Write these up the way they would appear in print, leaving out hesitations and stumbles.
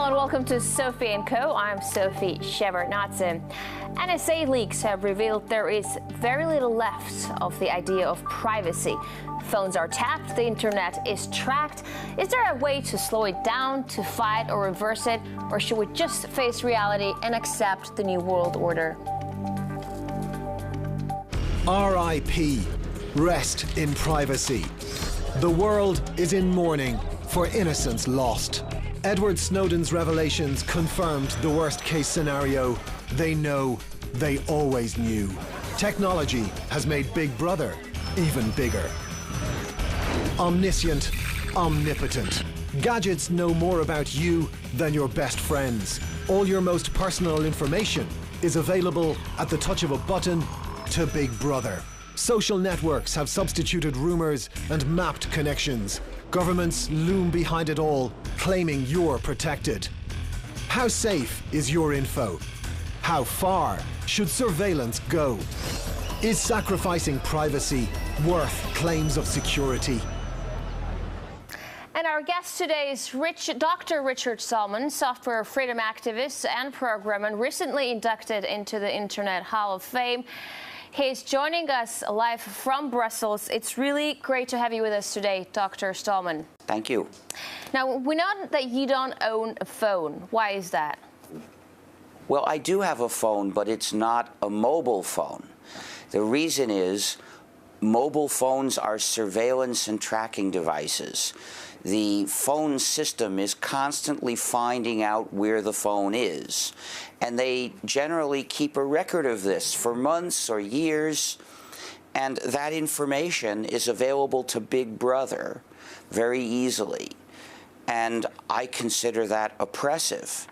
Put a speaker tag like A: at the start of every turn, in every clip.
A: and welcome to Sophie & Co. I'm Sophie Shevardnadze. NSA leaks have revealed there is very little left of the idea of privacy. Phones are tapped, the internet is tracked. Is there a way to slow it down, to fight or reverse it? Or should we just face reality and accept the new world order?
B: R.I.P. Rest in privacy. The world is in mourning for innocence lost. Edward Snowden's revelations confirmed the worst-case scenario. They know, they always knew. Technology has made Big Brother even bigger. Omniscient, omnipotent. Gadgets know more about you than your best friends. All your most personal information is available at the touch of a button to Big Brother. Social networks have substituted rumors and mapped connections. Governments loom behind it all, claiming you're protected. How safe is your info? How far should surveillance go? Is sacrificing privacy worth claims of security?
A: And our guest today is Dr. Richard Stallman, software freedom activist and programmer, recently inducted into the Internet Hall of Fame. He's joining us live from Brussels. It's really great to have you with us today, Dr. Stallman.
C: Thank you.
A: Now, we know that you don't own a phone. Why is that?
C: Well, I do have a phone, but it's not a mobile phone. The reason is mobile phones are surveillance and tracking devices. The phone system is constantly finding out where the phone is, and they generally keep a record of this for months or years, and that information is available to Big Brother very easily, and I consider that oppressive.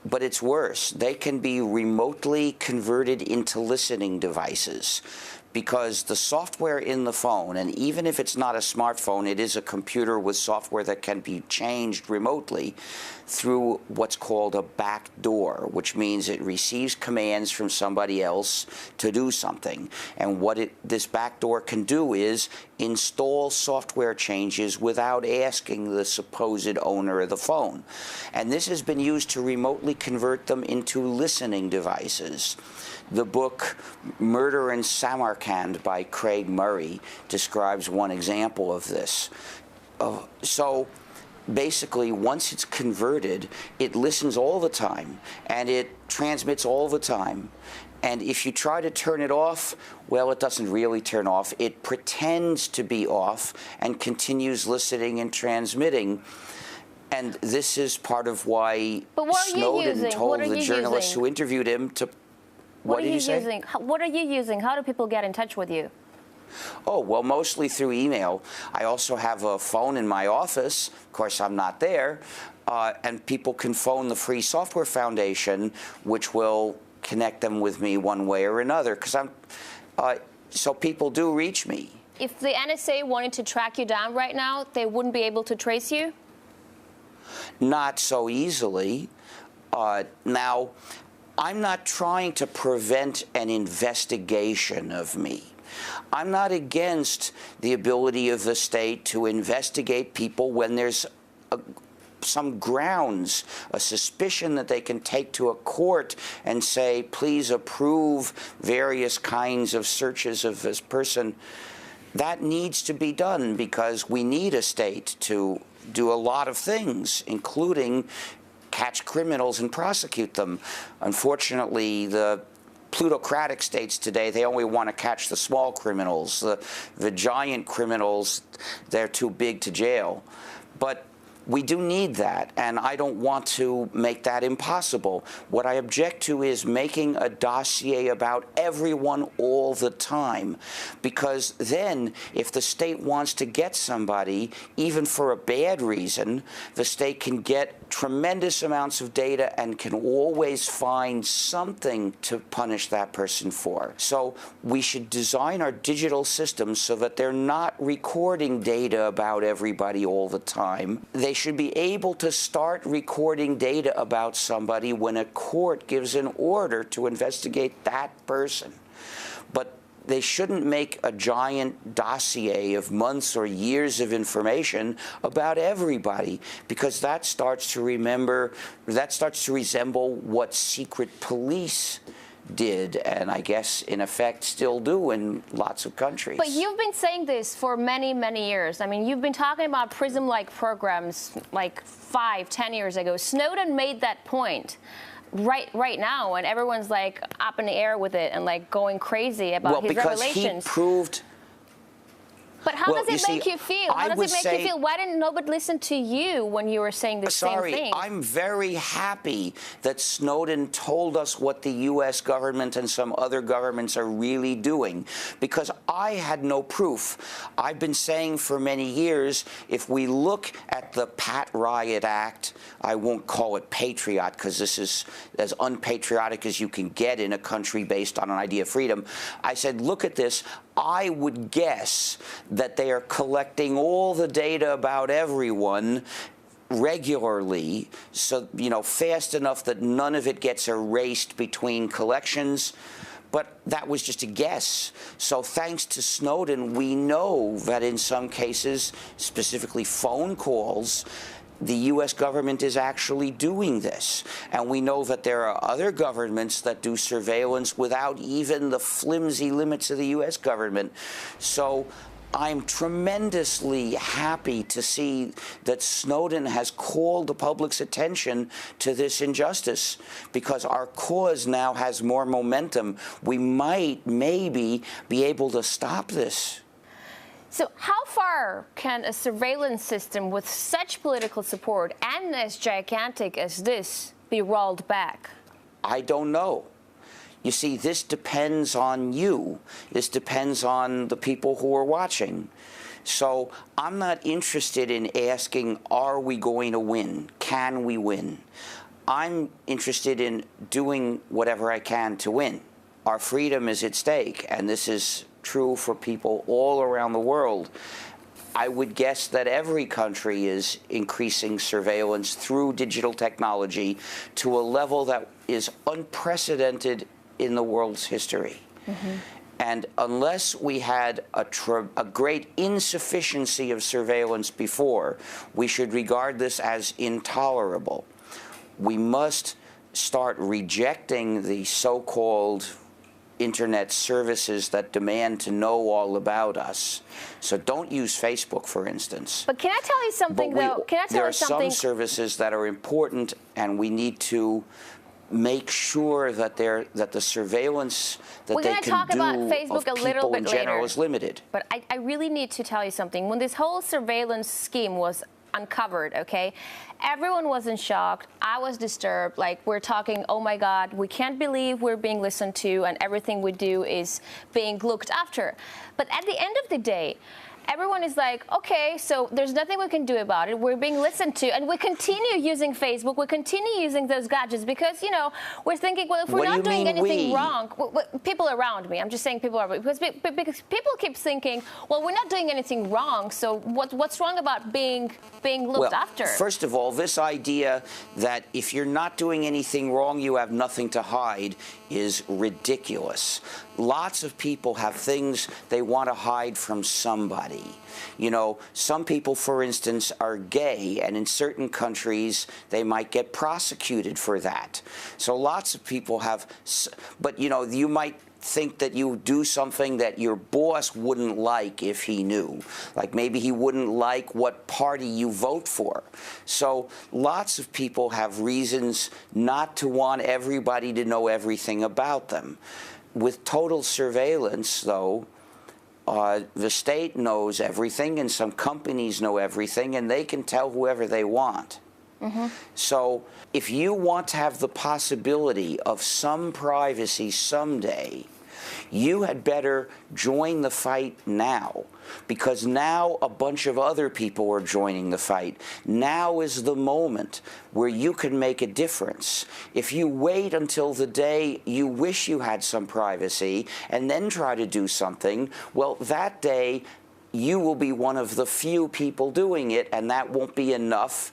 C: But it's worse. They can be remotely converted into listening devices, because the software in the phone, and even if it's not a smartphone, it is a computer with software that can be changed remotely through what's called a back door, which means it receives commands from somebody else to do something. And what this back door can do is install software changes without asking the supposed owner of the phone. And this has been used to remotely convert them into listening devices. The book Murder in Samarkand by Craig Murray describes one example of this. So basically, once it's converted, it listens all the time, and it transmits all the time. And if you try to turn it off, well, it doesn't really turn off. It pretends to be off and continues listening and transmitting. And this is part of why Snowden told the journalists who interviewed him to...
A: What are you using? What are you using? How do people get in touch with you?
C: Oh, well, mostly through email. I also have a phone in my office. Of course, I'm not there. And people can phone the Free Software Foundation, which will connect them with me one way or another. So people do reach me.
A: If the NSA wanted to track you down right now, they wouldn't be able to trace you?
C: Not so easily. Now, I'm not trying to prevent an investigation of me. I'm not against the ability of the state to investigate people when there's some grounds, a suspicion that they can take to a court and say, please approve various kinds of searches of this person. That needs to be done because we need a state to do a lot of things, including catch criminals and prosecute them. Unfortunately, the plutocratic states today, they only want to catch the small criminals. The giant criminals, they're too big to jail. But we do need that, and I don't want to make that impossible. What I object to is making a dossier about everyone all the time, because then if the state wants to get somebody, even for a bad reason, the state can get tremendous amounts of data and can always find something to punish that person for. So we should design our digital systems so that they're not recording data about everybody all the time. They should be able to start recording data about somebody when a court gives an order to investigate that person. But they shouldn't make a giant dossier of months or years of information about everybody, because that starts to resemble what secret police did, and I guess in effect still do in lots of countries.
A: But you've been saying this for many, many years. I mean, you've been talking about PRISM-like programs like 5-10 years ago. Snowden made that point right now, and everyone's like up in the air with it and like going crazy about his revelations.
C: Well, because he proved.
A: But how does it make you feel? How does it make you feel? Why didn't nobody listen to you when you were saying the same thing?
C: I'm very happy that Snowden told us what the U.S. government and some other governments are really doing, because I had no proof. I've been saying for many years, if we look at the Pat Riot Act, I won't call it patriot, because this is as unpatriotic as you can get in a country based on an idea of freedom. I said, look at this. I would guess that they are collecting all the data about everyone regularly, so, fast enough that none of it gets erased between collections. But that was just a guess. So thanks to Snowden, we know that in some cases, specifically phone calls, the U.S. government is actually doing this. And we know that there are other governments that do surveillance without even the flimsy limits of the U.S. government. So I'm tremendously happy to see that Snowden has called the public's attention to this injustice, because our cause now has more momentum. We might, maybe, be able to stop this.
A: So how far can a surveillance system with such political support and as gigantic as this be rolled back?
C: I don't know. You see, this depends on you. This depends on the people who are watching. So I'm not interested in asking, are we going to win? Can we win? I'm interested in doing whatever I can to win. Our freedom is at stake, and this is true for people all around the world. I would guess that every country is increasing surveillance through digital technology to a level that is unprecedented in the world's history. Mm-hmm. And unless we had a great insufficiency of surveillance before, we should regard this as intolerable. We must start rejecting the so-called Internet services that demand to know all about us. So don't use Facebook, for instance.
A: But can I tell you something, though? Can I tell you something?
C: There are some services that are important, and we need to make sure that the surveillance that they can do
A: talk about Facebook
C: of
A: a little
C: people
A: bit
C: in general
A: later.
C: is limited.
A: But I really need to tell you something. When this whole surveillance scheme was uncovered, okay, everyone was in shock. I was disturbed. Like, we're talking, oh my God, we can't believe we're being listened to and everything we do is being looked after. But at the end of the day, everyone is like, okay, so there's nothing we can do about it. We're being listened to, and we continue using Facebook. We continue using those gadgets because, we're thinking, well, if we're not doing anything wrong, people around me, I'm just saying people around me, because people keep thinking, well, we're not doing anything wrong, so what's wrong about being looked after?
C: First of all, this idea that if you're not doing anything wrong, you have nothing to hide is ridiculous. Lots of people have things they want to hide from somebody. Some people, for instance, are gay, and in certain countries, they might get prosecuted for that. So lots of people have, but you might think that you do something that your boss wouldn't like if he knew. Like maybe he wouldn't like what party you vote for. So lots of people have reasons not to want everybody to know everything about them. With total surveillance, though, the state knows everything, and some companies know everything, and they can tell whoever they want. Mm-hmm. So if you want to have the possibility of some privacy someday, you had better join the fight now, because now a bunch of other people are joining the fight. Now is the moment where you can make a difference. If you wait until the day you wish you had some privacy and then try to do something, well, that day you will be one of the few people doing it, and that won't be enough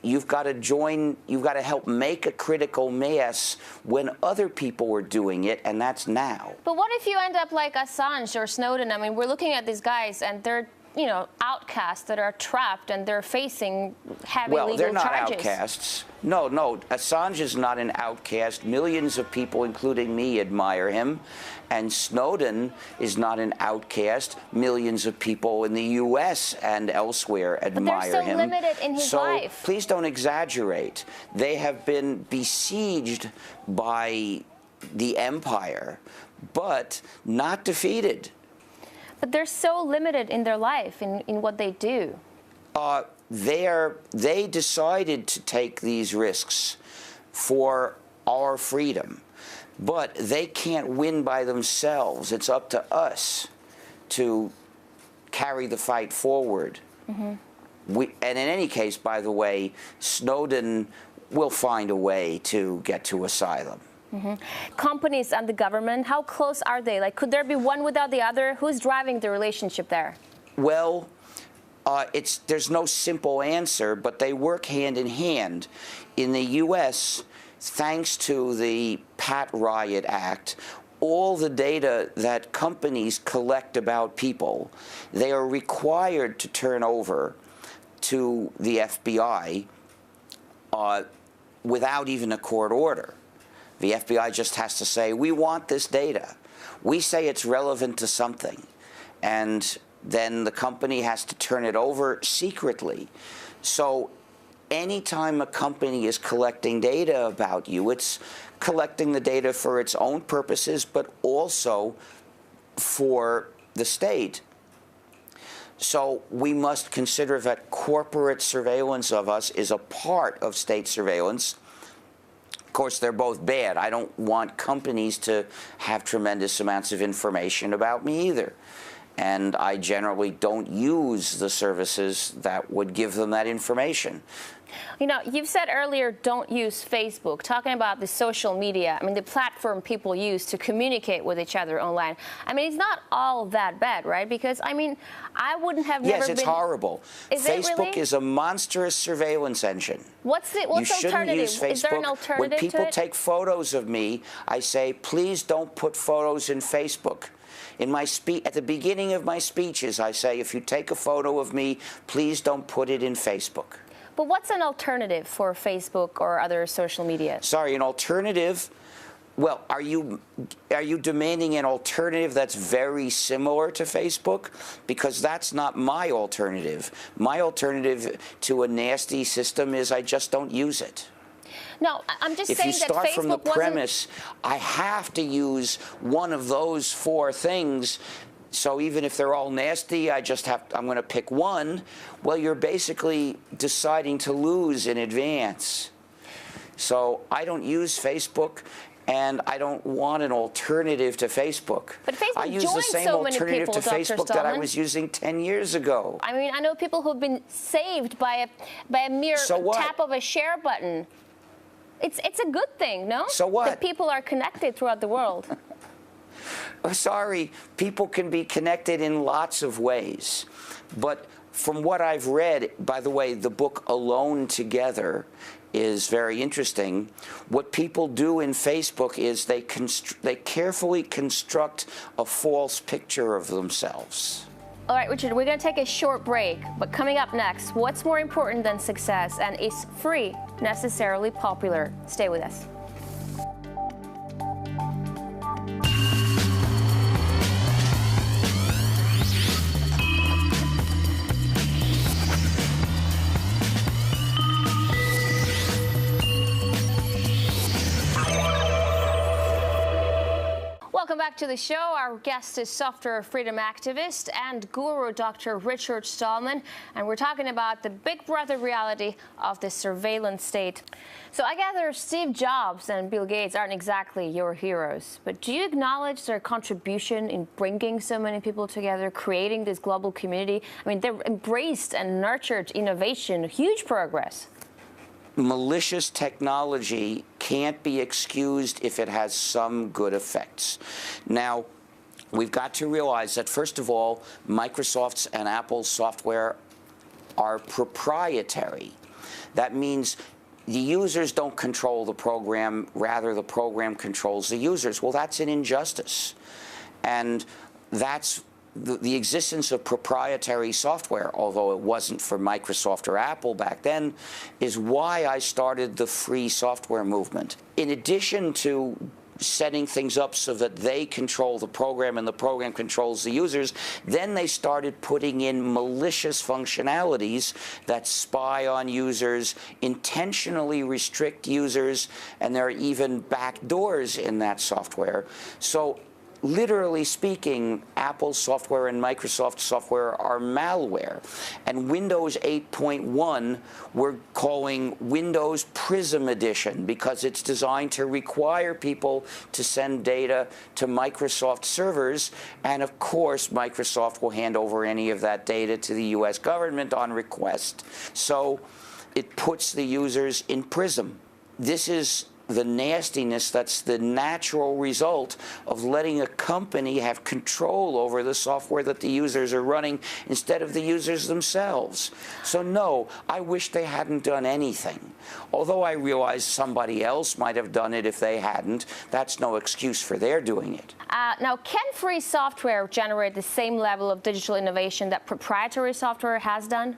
C: you've got to help make a critical mass when other people were doing it, and that's now.
A: But what if you end up like Assange or Snowden? I mean, we're looking at these guys, and they're, you know, outcasts that are trapped, and they're facing heavy legal charges.
C: Well, they're not outcasts. No, Assange is not an outcast. Millions of people, including me, admire him. And Snowden is not an outcast. Millions of people in the U.S. and elsewhere admire him.
A: But they're so limited in his life.
C: So please don't exaggerate. They have been besieged by the empire, but not defeated.
A: But they're so limited in their life, in what they do.
C: They decided to take these risks for our freedom, but they can't win by themselves. It's up to us to carry the fight forward. Mm-hmm. And in any case, by the way, Snowden will find a way to get to asylum.
A: Mm-hmm. Companies and the government, how close are they? Like, could there be one without the other? Who's driving the relationship there?
C: Well, there's no simple answer, but they work hand in hand. In the U.S., thanks to the Pat Riot Act, all the data that companies collect about people, they are required to turn over to the FBI without even a court order. The FBI just has to say, we want this data. We say it's relevant to something. And then the company has to turn it over secretly. So anytime a company is collecting data about you, it's collecting the data for its own purposes, but also for the state. So we must consider that corporate surveillance of us is a part of state surveillance. Of course, they're both bad. I don't want companies to have tremendous amounts of information about me either. And I generally don't use the services that would give them that information.
A: You know, you've said earlier, don't use Facebook, talking about the social media, I mean, the platform people use to communicate with each other online. I mean, it's not all that bad, right? Because, I mean, I wouldn't have never been...
C: Yes, it's horrible.
A: Is it really?
C: Facebook is a monstrous surveillance engine.
A: What's the alternative?
C: Use Facebook.
A: Is there an alternative
C: When people
A: to it?
C: take photos of me, I say, please don't put photos in Facebook. In my at the beginning of my speeches, I say, if you take a photo of me, please don't put it in Facebook.
A: But what's an alternative for Facebook or other social media?
C: Sorry, an alternative? Well, are you demanding an alternative that's very similar to Facebook? Because that's not my alternative. My alternative to a nasty system is I just don't use it.
A: No, I'm just saying that Facebook wasn't...
C: If you start from the premise, I have to use one of those four things, so even if they're all nasty, I'm going to pick one, well, you're basically deciding to lose in advance. So I don't use Facebook, and I don't want an alternative to Facebook.
A: But Facebook
C: I use the same
A: so many
C: alternative
A: people,
C: to Facebook that I was using 10 years ago.
A: I mean, I know people who've been saved by a mere tap of a share button. It's a good thing, no?
C: So what?
A: That people are connected throughout the world.
C: Sorry, people can be connected in lots of ways. But from what I've read, by the way, the book Alone Together is very interesting. What people do in Facebook is they carefully construct a false picture of themselves.
A: All right, Richard, we're going to take a short break. But coming up next, what's more important than success, and is free necessarily popular? Stay with us. Welcome back to the show. Our guest is software freedom activist and guru Dr. Richard Stallman, and we're talking about the big brother reality of the surveillance state. So I gather Steve Jobs and Bill Gates aren't exactly your heroes, but do you acknowledge their contribution in bringing so many people together, creating this global community? I mean, they've embraced and nurtured innovation, huge progress.
C: Malicious technology can't be excused if it has some good effects. Now, we've got to realize that, first of all, Microsoft's and Apple's software are proprietary. That means the users don't control the program, rather the program controls the users. Well, that's an injustice. And that's the existence of proprietary software, although it wasn't for Microsoft or Apple back then, is why I started the free software movement. In addition to setting things up so that they control the program and the program controls the users, then they started putting in malicious functionalities that spy on users, intentionally restrict users, and there are even backdoors in that software. So literally speaking, Apple's software and Microsoft's software are malware. And Windows 8.1 we're calling Windows Prism Edition because it's designed to require people to send data to Microsoft servers. And of course, Microsoft will hand over any of that data to the US government on request. So it puts the users in Prism. This is the nastiness that's the natural result of letting a company have control over the software that the users are running instead of the users themselves. So no, I wish they hadn't done anything. Although I realize somebody else might have done it if they hadn't, that's no excuse for their doing it.
A: Now, can free software generate the same level of digital innovation that proprietary software has done?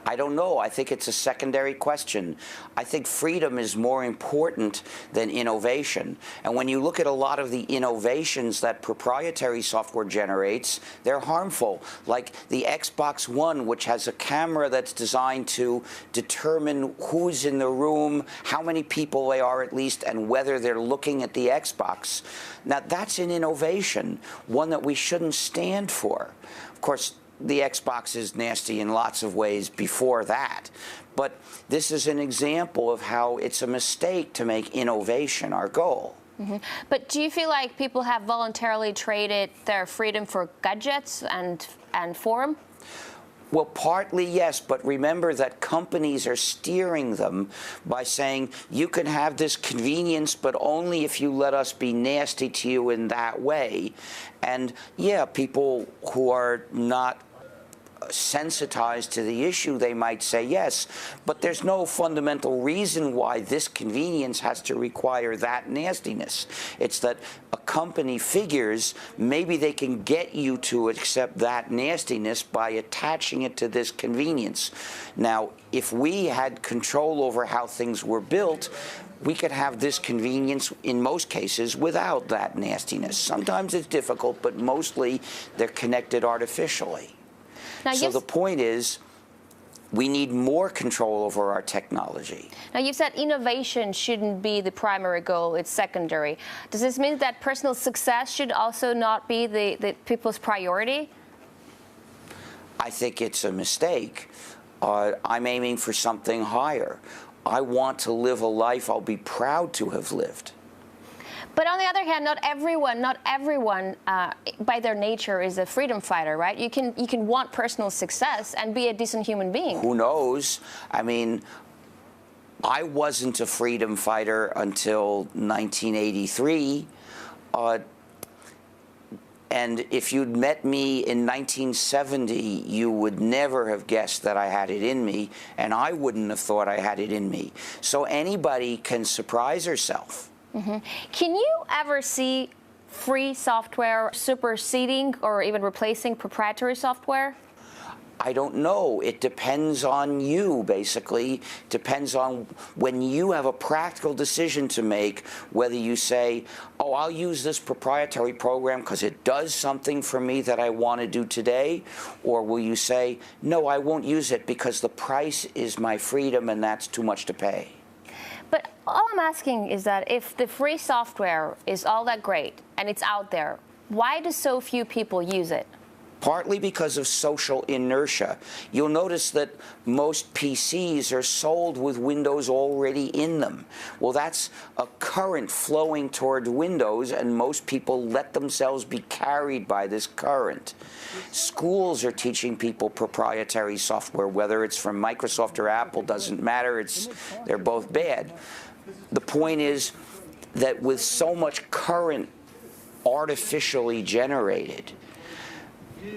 C: I don't know. I think it's a secondary question. I think freedom is more important than innovation. And when you look at a lot of the innovations that proprietary software generates, they're harmful. Like the Xbox One, which has a camera that's designed to determine who's in the room, how many people they are at least, and whether they're looking at the Xbox. Now, that's an innovation, one that we shouldn't stand for. Of course, the Xbox is nasty in lots of ways before that. But this is an example of how it's a mistake to make innovation our goal.
A: Mm-hmm. But do you feel like people have voluntarily traded their freedom for gadgets and form?
C: Well, partly yes, but remember that companies are steering them by saying you can have this convenience, but only if you let us be nasty to you in that way. And yeah, people who are not sensitized to the issue, they might say yes, but there's no fundamental reason why this convenience has to require that nastiness. It's that a company figures maybe they can get you to accept that nastiness by attaching it to this convenience. Now, if we had control over how things were built, we could have this convenience in most cases without that nastiness. Sometimes it's difficult, but mostly they're connected artificially. Now, so the point is, we need more control over our technology.
A: Now, you've said innovation shouldn't be the primary goal, it's secondary. Does this mean that personal success should also not be the people's priority?
C: I think it's a mistake. I'm aiming for something higher. I want to live a life I'll be proud to have lived.
A: But on the other hand, not everyone by their nature is a freedom fighter, right? You can want personal success and be a decent human being.
C: Who knows? I mean, I wasn't a freedom fighter until 1983. And if you'd met me in 1970, you would never have guessed that I had it in me, and I wouldn't have thought I had it in me. So anybody can surprise herself.
A: Mm-hmm. Can you ever see free software superseding or even replacing proprietary software?
C: I don't know. It depends on you, basically. Depends on when you have a practical decision to make, whether you say, oh, I'll use this proprietary program because it does something for me that I want to do today, or will you say, no, I won't use it because the price is my freedom and that's too much to pay.
A: But all I'm asking is that if the free software is all that great and it's out there, why do so few people use it?
C: Partly because of social inertia. You'll notice that most PCs are sold with Windows already in them. Well, that's a current flowing toward Windows, and most people let themselves be carried by this current. Schools are teaching people proprietary software, whether it's from Microsoft or Apple, doesn't matter. They're both bad. The point is that with so much current artificially generated,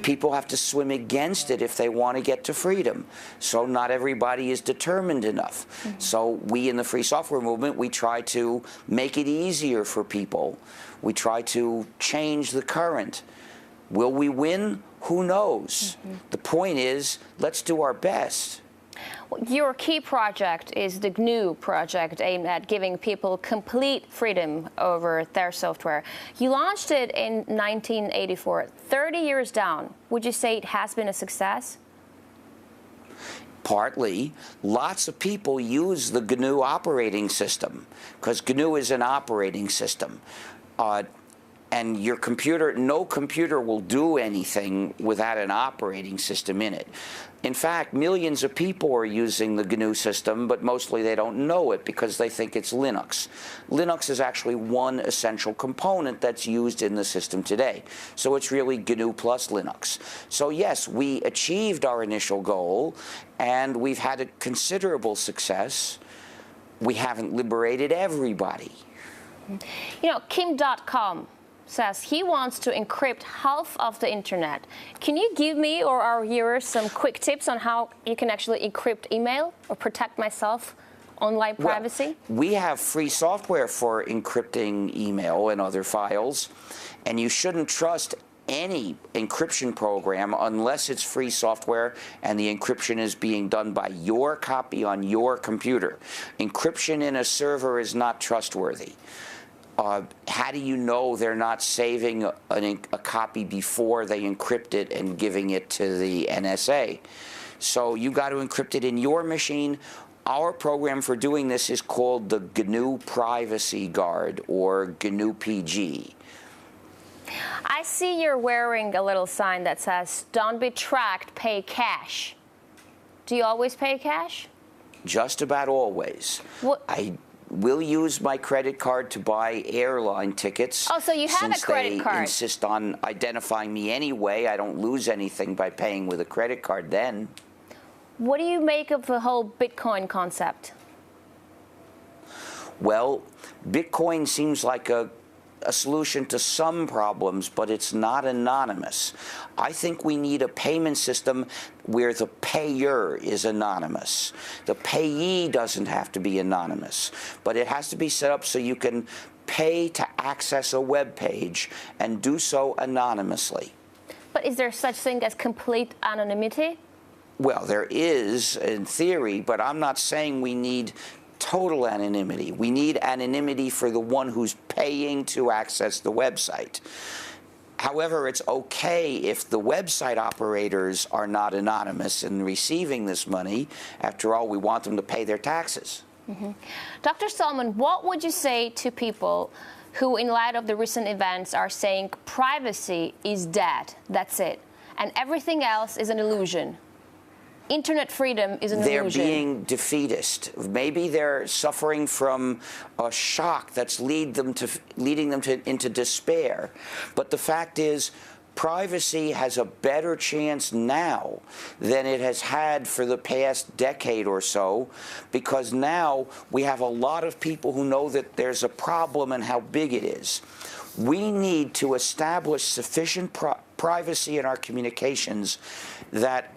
C: people have to swim against it if they want to get to freedom. So not everybody is determined enough. So we in the free software movement, we try to make it easier for people. We try to change the current. Will we win? Who knows? The point is, let's do our best.
A: Your key project is the GNU project, aimed at giving people complete freedom over their software. You launched it in 1984. 30 years down, would you say it has been a success?
C: Partly. Lots of people use the GNU operating system because GNU is an operating system. And your computer, no computer will do anything without an operating system in it. In fact, millions of people are using the GNU system, but mostly they don't know it because they think it's Linux. Linux is actually one essential component that's used in the system today. So it's really GNU plus Linux. So yes, we achieved our initial goal, and we've had a considerable success. We haven't liberated everybody.
A: You know, Kim.com says he wants to encrypt half of the internet. Can you give me or our viewers some quick tips on how you can actually encrypt email or protect myself online privacy?
C: Well, we have free software for encrypting email and other files, and you shouldn't trust any encryption program unless it's free software and the encryption is being done by your copy on your computer. Encryption in a server is not trustworthy. How do you know they're not saving a copy before they encrypt it and giving it to the NSA? So you got to encrypt it in your machine. Our program for doing this is called the GNU Privacy Guard, or GNU PG.
A: I see you're wearing a little sign that says, "Don't be tracked, pay cash." Do you always pay cash?
C: Just about always.
A: What?
C: I will use my credit card to buy airline tickets.
A: Oh, so you have a credit card.
C: Since they insist on identifying me anyway, I don't lose anything by paying with a credit card then.
A: What do you make of the whole Bitcoin concept?
C: Well, Bitcoin seems like a solution to some problems, but it's not anonymous. I think we need a payment system where the payer is anonymous. The payee doesn't have to be anonymous, but it has to be set up so you can pay to access a web page and do so anonymously.
A: But is there such thing as complete anonymity?
C: Well, there is in theory, but I'm not saying we need total anonymity. We need anonymity for the one who's paying to access the website. However, it's okay if the website operators are not anonymous in receiving this money. After all, we want them to pay their taxes.
A: Dr. Stallman, what would you say to people who, in light of the recent events, are saying privacy is dead, that's it, and everything else is an illusion? Internet freedom is an illusion.
C: They're being defeatist. Maybe they're suffering from a shock that's leading them into despair. But the fact is, privacy has a better chance now than it has had for the past decade or so, because now we have a lot of people who know that there's a problem and how big it is. We need to establish sufficient privacy in our communications that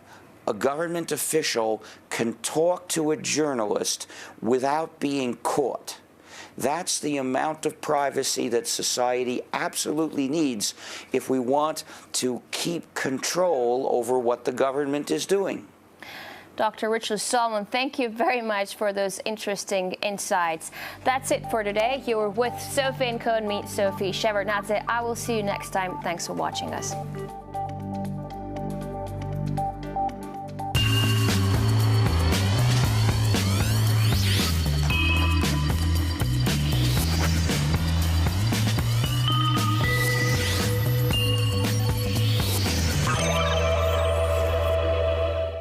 C: a government official can talk to a journalist without being caught. That's the amount of privacy that society absolutely needs if we want to keep control over what the government is doing.
A: Dr. Richard Stallman, thank you very much for those interesting insights. That's it for today. You were with Sophie & Co. and me, Sophie Shepard-Natze. I will see you next time. Thanks for watching us.